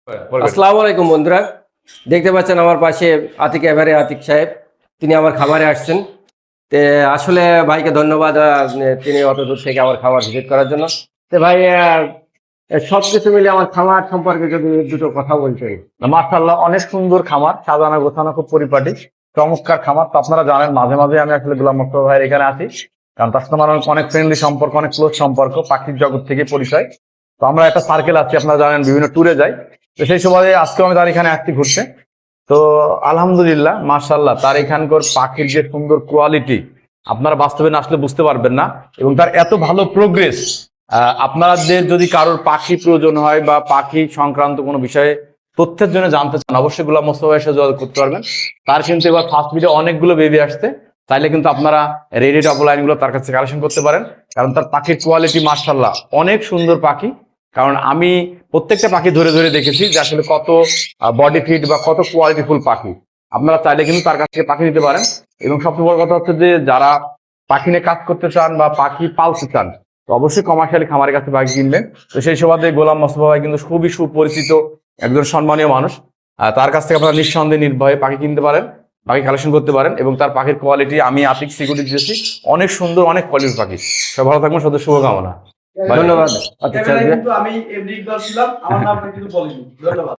আসসালামু আলাইকুম বন্ধুরা, দেখতে পাচ্ছেন আমার পাশে আতিক এভারে আতিক সাহেব। তিনি আমার খামারে আসছেন। তে আসলে ভাইকে ধন্যবাদ, তিনি অত দূর থেকে আমার খামার ভিজিট করার জন্য। তো ভাই, সবকিছু মিলে আমার খামার সম্পর্কে যদি দুটো কথা বলতেন। মাশাআল্লাহ, অনেক সুন্দর খামার, সাজানো গোছানো, খুব পরিপাটি, চমৎকার খামার। তো আপনারা জানেন মাঝে মাঝে আমি আসলে গোলাম মোস্তফা ভাইয়ের এখানে আসি, কারণ তার সাথে আমার অনেক ফ্রেন্ডলি সম্পর্ক, অনেক ক্লোজ সম্পর্ক, পাখির জগৎ থেকে পরিচয়। তো আমরা একটা সার্কেল আছি, আপনারা জানেন, বিভিন্ন ট্যুরে যাই। তো সেই সময় আজকে আমি তার এখানে আসছি ঘুরতে। তো আলহামদুলিল্লাহ, মাশাআল্লাহ, তার এখানকার পাখির যে সুন্দর কোয়ালিটি আপনারা বাস্তবে না আসলে বুঝতে পারবেন না, এবং তার এত ভালো প্রোগ্রেস। আপনাদের যদি কারোর পাখি প্রয়োজন হয় বা পাখি সংক্রান্ত কোনো বিষয়ে তথ্যের জন্য জানতে চান, অবশ্যই গোলাম মোস্তফা ভাইয়ের সাথে যোগাযোগ করতে পারবেন। তার কিন্তু এবার ফার্স্ট ভিডিও অনেকগুলো বেবি আসছে, তাইলে কিন্তু আপনারা রেডি টপ লাইন গুলো তার কাছে কালেকশন করতে পারেন, কারণ তার পাখির কোয়ালিটি মাশাআল্লাহ অনেক সুন্দর পাখি। কারণ আমি প্রত্যেকটা পাখি ধরে ধরে দেখেছি যে আসলে কত বডি ফিট বা কত কোয়ালিটিফুল পাখি। আপনারা চাইলে কিন্তু তার কাছ থেকে পাখি নিতে পারেন। এবং সবচেয়ে বড় কথা হচ্ছে যে যারা পাখি নিয়ে কাজ করতে চান বা পাখি পালতে চান, তো অবশ্যই কমার্শিয়ালি খামারের কাছে পাখি কিনবেন। তো সেই সুবাদে গোলাম মোস্তফা ভাই কিন্তু খুবই সুপরিচিত একজন সম্মানীয় মানুষ। তার কাছ থেকে আপনারা নিঃসন্দেহে নির্ভয়ে পাখি কিনতে পারেন, পাখি কালেকশন করতে পারেন। এবং তার পাখির কোয়ালিটি আমি আতিক সিকিউরিটি দিয়েছি, অনেক সুন্দর, অনেক কোয়ালিটির পাখি। সব ভালো থাকবেন, সদস্য শুভকামনা। ধন্যবাদ আতিক সাহেব। আমি এমডি ইকবাল ছিলাম, আমার নামটা কিন্তু বলিনি। ধন্যবাদ।